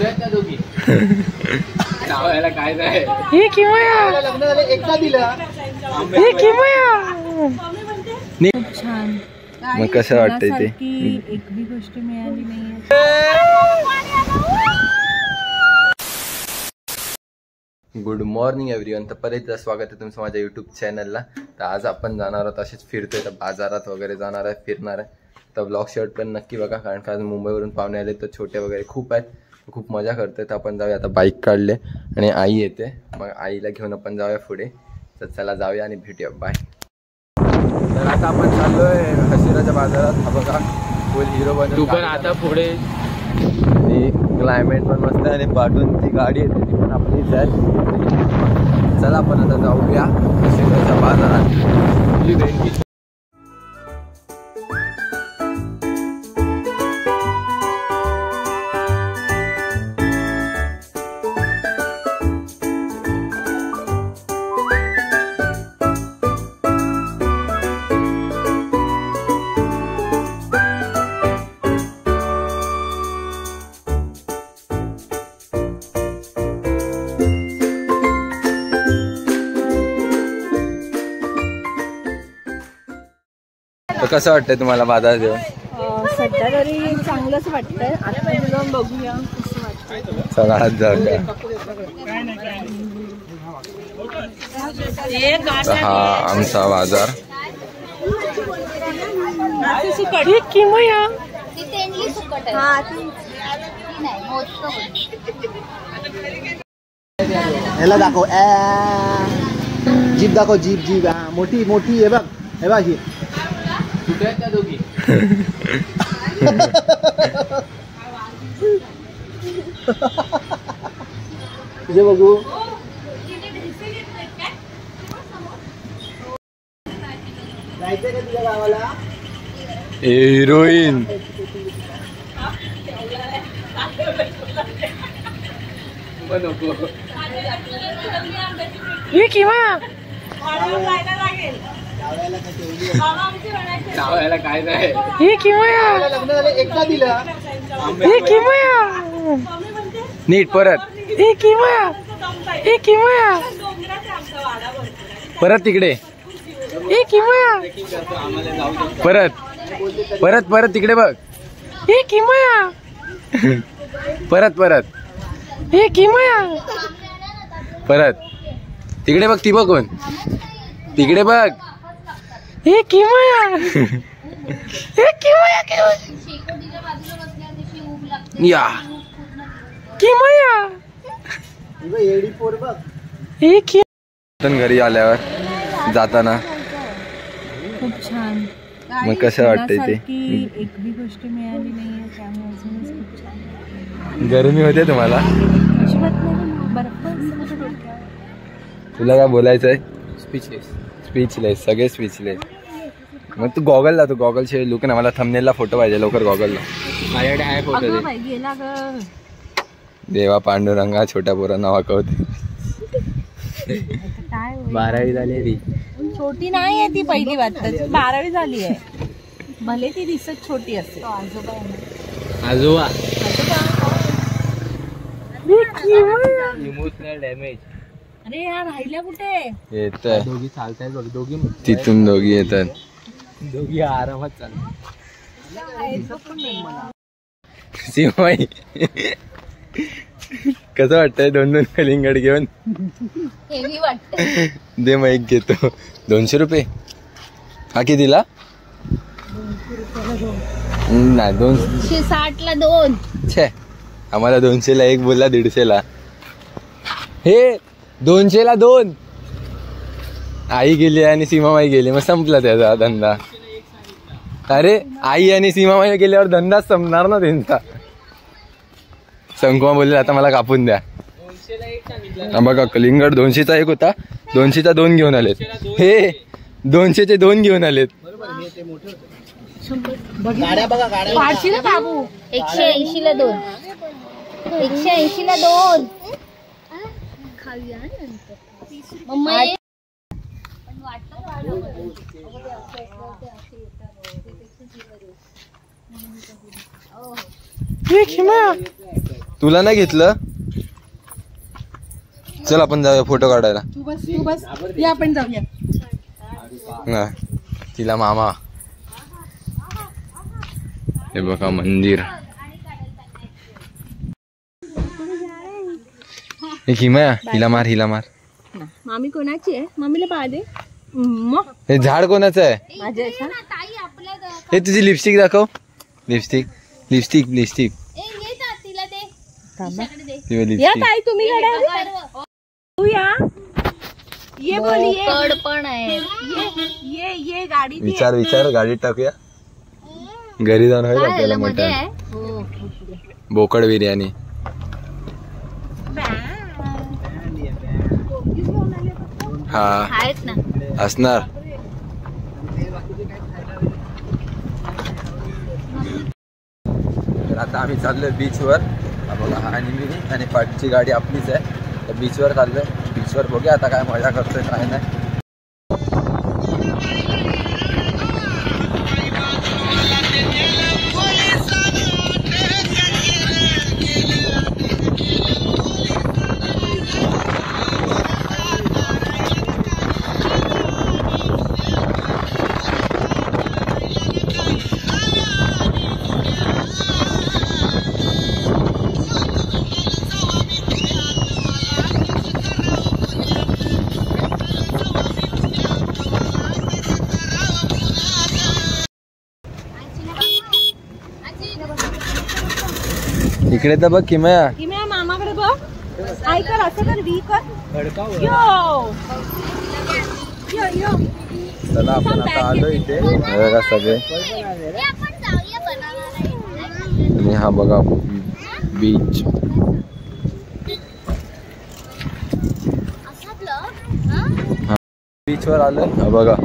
दोघी काय नाही हे किमया लग्न झालं एकदा दिलं हे किमया खूप छान. मग कसं वाटतंय ते एक बी गोष्ट मिळाली नाहीये. Good morning everyone. तर परत एकदा स्वागत आहे तुमचं माझ्या यूट्यूब चॅनलला. तर आज आपण जाणार आहोत असेच फिरतोय तर बाजारात वगैरे जाणार आहे, फिरणार आहे. तर ब्लॉग शर्ट पण नक्की बघा, कारण का आज मुंबईवरून पाहुणे आले तर छोटे वगैरे खूप आहेत, खूप मजा करतोय. तर आपण जाऊया. आता बाईक काढले आणि आई येते, मग आईला घेऊन आपण जाऊया पुढे. तर चला जाऊया आणि भेटूया. बाय. तर आता आपण चाललोय हशिराच्या बाजारात. हा बघा फुल हिरो बनून तू पण आता पुढे. क्लायमेट पण मस्त आहे आणि पाठवून ती गाडी येते ती पण आपलीच आहे. चला आपण आता जाऊया हशिराच्या बाजारात. कसं वाटतंय तुम्हाला बाजार देऊन? सध्या तरी चांगलंच वाटतंय. आता जाऊन बघूया कसं वाटतंय. चला आज जाऊया. हा आमचा बाजार. ह्याला दाखव, जीप दाखव, जीप जीप मोठी मोठी आहे बघ, हे बघ ही. दोघी तुझे बघू. जायचंय का तुझ्या गावाला? हिरोईन काय नाही हे किमया लग्न झालं एकदा दिलं हे किमया नीट परत हे किमया हे किमया परत तिकडे हे किमया परत परत परत तिकडे बघ हे किमया परत परत हे किमया परत तिकडे बघ. ती बघून तिकडे बघ हे किमया हे किमया या किमया एडी पोर बघ हे किमया. घरी आल्यावर जाताना खूप छान. मग कसं वाटतंय ते एक बी गोष्ट मिळाली नाहीये, त्यामुळे अजूनच खूप छान. गरमी होते तुम्हाला? अजिबात नाही. बर्फ तुला काय बोलायचंय? स्पीचलेस स्पीचलेस सगळे स्पीचलेस. मग तू गॉगल ला, तू गॉगल शिवाय लुक ना. मला थंबनेलला फोटो पाहिजे लवकर. गॉगल ला माझ्याकडे आहे फोटो. देवा पांडुरंगा छोट्या पोरांना वाकवते. 12वी झाली ती. छोटी नाही आहे ती, पहिली बात तर 12वी झाली आहे. भले ती दिसत छोटी असेल. आजोबा इमोशनल डॅमेज. अरे यार राहिल्या कुठे येत? दोघी चालतायत बघ, दोघी तिथून दोघी येतात. दोघी आरामात चालतात. सीमाई कसं वाटतंय? 2-2 कलिंगड घेऊन हेवी वाटतंय. दे मग एक घेतो. 200 रुपये हा किती दिला? नाही 260 ला 2. छे आम्हाला 200 ला 1 बोलला, 150 ला. हे 200 ला 2. आई गेली आणि सीमामाई गेली, मग संपला त्याचा धंदा. अरे आई आणि सीमामाई गेल्यावर धंदाच संपणार ना त्यांचा. संकुमा बोलले आता मला कापून द्या. बघा कलिंगड 200चा 1 होता, 200चा 2 घेऊन आलेत. हे 200चे 2 घेऊन आलेत. गाड्या बघा, गाड्या पाचशे ना बाबू. 180 ला 2. 180 ला 2. मम्मा ये किमया तुला नाही घेतलं? चल आपण जाऊया फोटो काढायला. तू बस या आपण जाऊया. हा, तिला मामा. हे बघा मंदिर. हिमया हिला मार मामी कोणाची आहे? मामीला पाहा दे. हे झाड कोणाचं आहे? माझे आहे का? हे तुझी लिपस्टिक दाखव. लिपस्टिक या ताई तुम्ही तू या. ये बोलिए. कड पण आहे. ये गाडी विचार गाडीत टाकूया. घरी जाऊन होईल आपल्याला मटण. बोकड बिर्याणी. हा आहेत ना. असणार. तर आता आम्ही चाललोय बीचवर. बघा हा आणि पाठची गाडी आपलीच आहे. तर बीचवर चाललोय. बीचवर बघूया आता काय मजा करतोय काय नाही. इकडे तर बघ किमया मामाकडे बघ. आई कर असं कर. वी कर. यो. चला आपण आता आलो इथे. बघा सगळे. आणि हा बघा बीच. बीचवर आलोय. हा बघा.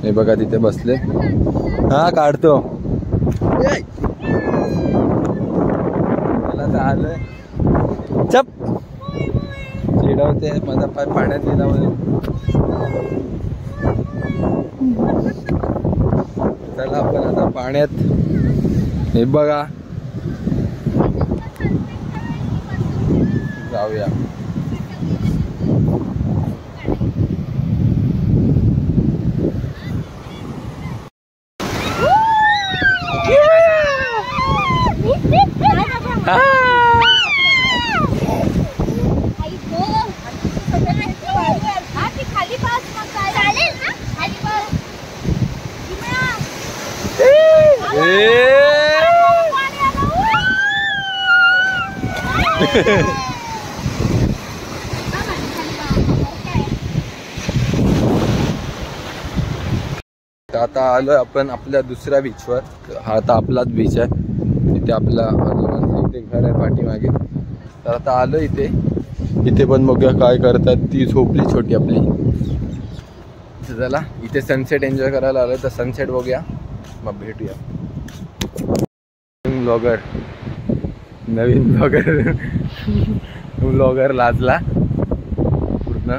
हे बघा तिथे बसले. हा काढतो. मला तर आलोय. चप चिडवते माझा पाय पाण्यात गेला म्हणून. चला आपण आता पाण्यात. हे बघा जाऊया. आता आलोय आपण आपल्या दुसऱ्या बीचवर. हा आता आपलाच बीच आहे. तिथे आपला आजोबांचं इथे घर आहे पाठीमागे. तर आता आलो इथे. इथे पण बघूया काय करतात. ती झोपली छोटी आपली. चला इथे सनसेट एन्जॉय करायला आलोय. तर सनसेट बघूया मग भेटूया. नवीन ब्लॉगर लाजला पूर्ण.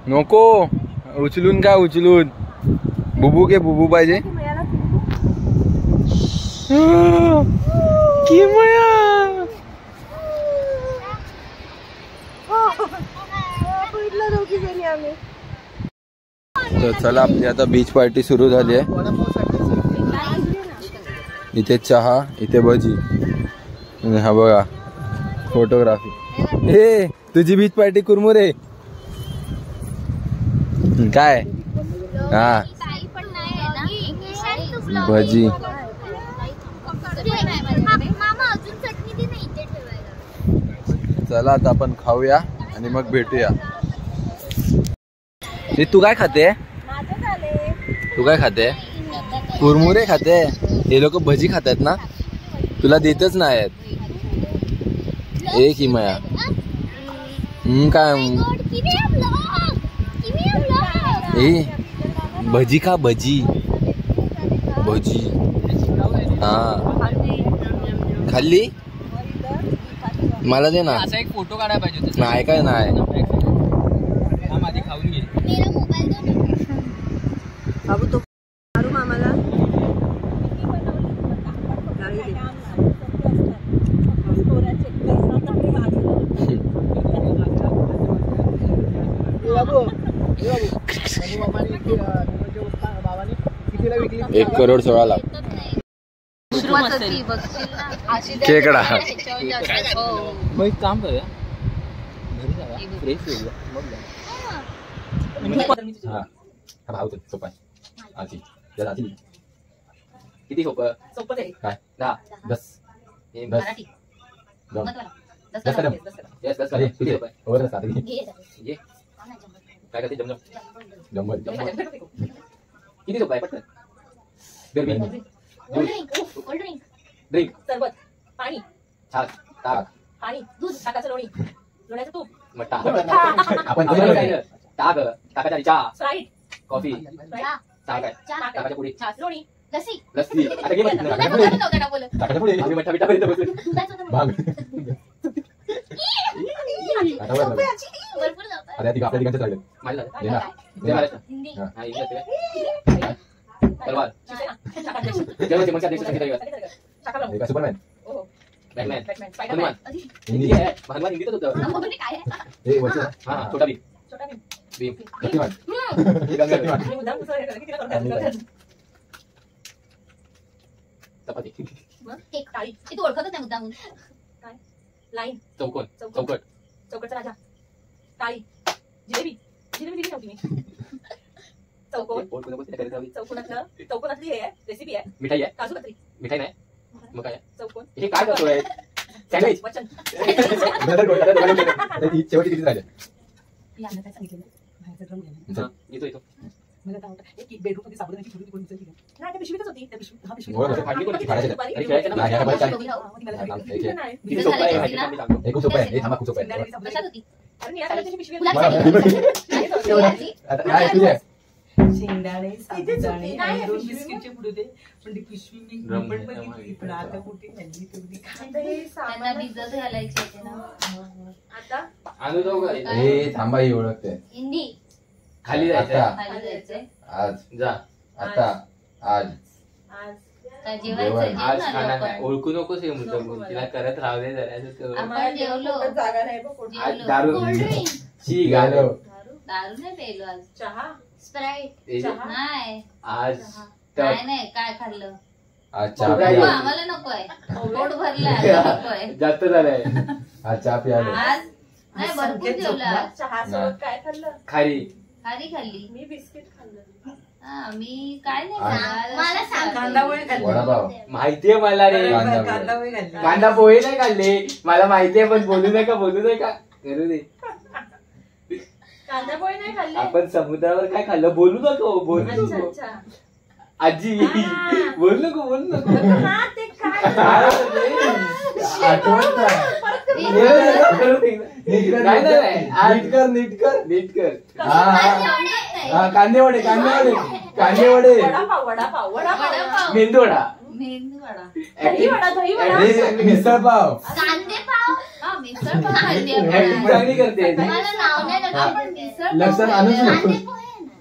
नको उचलून का उचलून. बुबू के बुबू पाहिजे. तर चला आपली आता बीच पार्टी सुरू झाली आहे. इथे चहा, इथे भजी. हा बघा फोटोग्राफी. हे तुझी बीच पार्टी कुरमुरे काय. हा भजी. चला आता आपण खाऊया आणि मग भेटूया. तू काय खाते? तू काय खाते? कुरमुरे खाते. हे लोक भजी खातात ना. तुला देतच नाहीत. एक हिमया काय भजी खा भजी. भजी हा खाल्ली मला दे ना. असा एक फोटो काढायला पाहिजे होता. नाही काय नाही आधी खाऊन घे. मेरा मोबाईल दो ना. बाबू तो मारू मामाला बाबाने 1 करोड 16 लाख खेकडा. मग एक काम करूया घरी जाऊया फ्रेश होऊया मग जाऊया. हा भाऊ सोपा आहे. आधी जरा आधी किती सोपं काय 10 10 10 10 कदम यस 10 कदम किती सोपं आहे ओवर 7 ये काय करते जमजम जमवल किती सोपं आहे पटकन गरमी ड्रिंक सरबत पाणी छास ताक पाणी दूध ताकाचं लोणी लोण्याचं तूप मग ताक आपण ताक ताकाच्या चहा स्प्राईट कॉफी चहा. ताक आहे चहा. ताकाच्या पुढे छास लोणी लस्सी. लस्सी आता घे दुधाचं ताकाच्या होतं नव्हतं बोलत. पुढे आम्ही मठ्ठा बिठ्ठा पर्यंत बसलो दुधाचं होतं भाग बोलत. भरपूर जातं. अरे आपल्या ठिकाणचं लागलं माझं झालं दे ना दे मला हिंदी. हा इंग्लिश तलवार जेव्हा मग देश संगीत आहे का सुपरमॅन बॅटमॅन हनुमान हिंदी आहे हनुमान हिंदीतच होतं म्हणजे काय आहे? हे वरचं हा छोटा भीम भीम शक्तिमान हे गंगा चपाती केक. ते तू ओळखतच नाही मुद्दामून. लाईन चौकोन चौकट चौकटचा राजा टाळी जिलेबी जिलेबी दिली नव्हती मी चौकोन चौकोनातली हे आहे रेसिपी आहे मिठाई आहे काजू कतरी मिठाई नाही मग काय चौकोन हे काय करतोय सँडविच वचन शेवटी किती राहिले यांना काय सांगितलं बाहेरचं ड्रम घ्यायला येतो येतो मला काय वाटतं एक बेडरूम मध्ये साबुदाण्याची छोटी कोणी उचलली नाही त्या पिशवीतच होती त्या पिशवी हा पिशवी हो, हो, फाटली कोणी? फाडायची. आणि खेळायचं ना? नाही, आता काय? किती सोपं आहे माहिती आहे का? हे खूप सोपं आहे हे थांबा खूप सोपं आहे कशात होती? पिशवी आता काय तुझे शेंगदाणे साबुदाणे नाही, आणि 2 पिशवी बिस्किटचे पुढे ते पण ती पिशवी मी ड्रम पण मध्ये बघितली पण आता कुठे हल्ली तेवढी त्यांना भिजत घालायची होते ना. आता आणू जाऊ का हे थांबा ही ओळखते हिंदी. खाली जायचं खाली जायचंय. आज जा आता आज आज काय जेवण. जेवायचं? आज जेवण खाना आलो नाही आपण. ओळखू नकोस हे मुद्दाम तिला करत राहू दे जरा आपण जेवलो. जागा नाही बघ आज जेवलो. दारू कोल्ड्रिंक. शी गालो दारू नाही प्यायलो आज. चहा स्प्राईट. चहा नाही. आज काय नाही काय खाल्लं? आज हो, चहा काय? नको, प्यायलो आम्हाला नकोय. पोट भरलंय आता नकोय. जास्त झालंय आज चहा प्यायलो आज नाही भरपूर जेवलं आज. चहा नाही. सोबत काय खाल्लं खारी खारी खाल्ली. मी बिस्किट खाल्लं हा मी काय नाही आज- खाल्लं. मला सांग. आज- कांदा पोहे खाल्ले. वडापाव माहितीये मला रे कांदा कांदा पोहे खाल्ले. कांदा पोहे नाही खाल्ले मला माहितीये पण बोलू नका करू दे कांदा पोळी नाही खाल्ली आपण समुद्रावर काय खाल्लं बोलू नको बोलू अच्छा नको अच्छा आजी बोलू नको हा ते काय आठवण नाही. नीट कर, नाही, नाही, नाही. आज- नीट कर नीट कर नीट कर हा आज हा जेवणात नाही. हा कांदे वडे वडापाव वडापाव. मेंदोडा मेंदू वडा. दही वडा दही वडा मिसळ पाव कांदे पाव. हा मिसळ पाव खाल्ली ऍक्टिंग आपण. चांगली करते मला नाव नाही लक्षात. आपण मिसळ पाव लक्षात खाल्लं. आणूच नको. कांदे पोहे ना.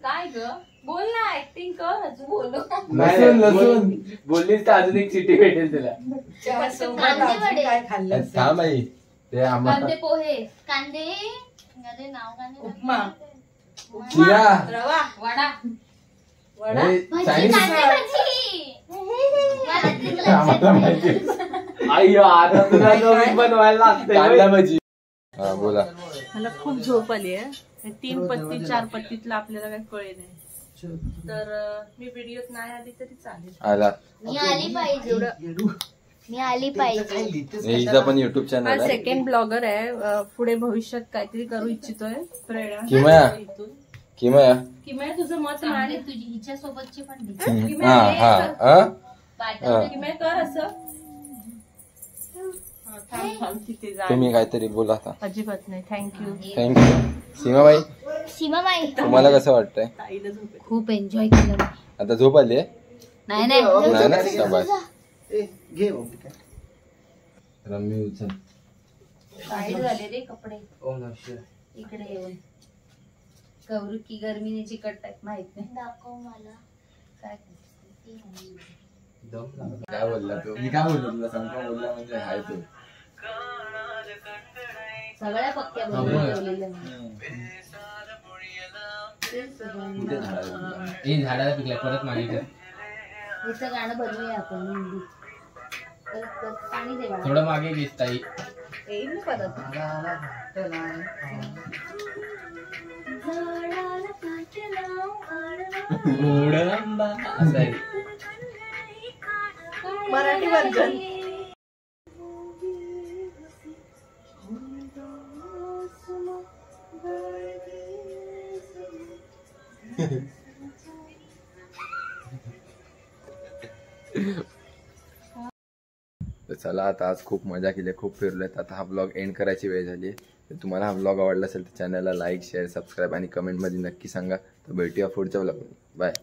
काय ग बोल ना ऍक्टिंग कर अजून बोलू लसूण बोललीस तर अजून एक चिठी भेटेल तुला चहासोबत कांदे अजून वडे. काय खाल्लं असेल? थांब आई ते आम्हाला कांदे पोहे. कांदे नाव कांदे. उपमा. शिरा रवा वडा. वडा हे भाजी चायनीज कांदे भाजी. मला ते लक्षात आम्हाला नाही. माहिती अय्यो आता तुला नवीन बनवायला लागतंय कांदा भजी हा बोला मला खूप झोप आली आहे 3 पत्ती 4 पत्तीतलं आपल्याला काही कळे नाही तर मी व्हिडिओत नाही आली तरी चालेल आला मी आली पाहिजे. मी आली पाहिजे. हिचा पण युट्यूब चॅनल हा आहे सेकंड ब्लॉगर आहे पुढे भविष्यात काहीतरी करू इच्छितोय प्रेरणा किमया किमया किमया तुझं मत चांगली मांड तुझी हिच्या सोबतची पण दे. हा हा हा पाठवते. किमया कर असं थांब तिथे जा. तुम्ही काहीतरी बोला आता. अजिबात नाही. थँक्यू. थँक्यू. सीमाबाई सीमाबाई तुम्हाला कसं वाटतंय? ताईला झोप. खूप एन्जॉय केलं. आता झोप आली आहे? नाही नाही ना शाबास. घे भाऊ, ठीक आहे. रम्मी उचल. टाईट झाले रे कपडे ओ नशीब. इकडे येऊन. गौरी की गर्मीने चिकटतायत माहित नाही. दाखव मला काय दम लागला. काय बोलला तू? मी काय बोललो तुला? संपा बोलला म्हणजे हाय तू. सगळ्या पक्क्या बनवून ठेवलेल्या कुठे झाडाला? हे झाडाला पिकलाय परत मागे कर. हिचं गाणं बनवूया आपण हिंदी. परत पाणी दे बाळा. थोडं मागे घेत ताई. येईल ना परत. गोडंबा असं आहे. मराठी वर्जन. तर चला आता आज खूप मजा केली, खूप फिरलोय. आता हा ब्लॉग एंड करायची वेळ झाली आहे. तर तुम्हाला हा ब्लॉग आवडला असेल तर चॅनलला लाईक शेअर सबस्क्राईब आणि कमेंटमध्ये नक्की सांगा. तर भेटूया पुढच्या ब्लॉग. बाय.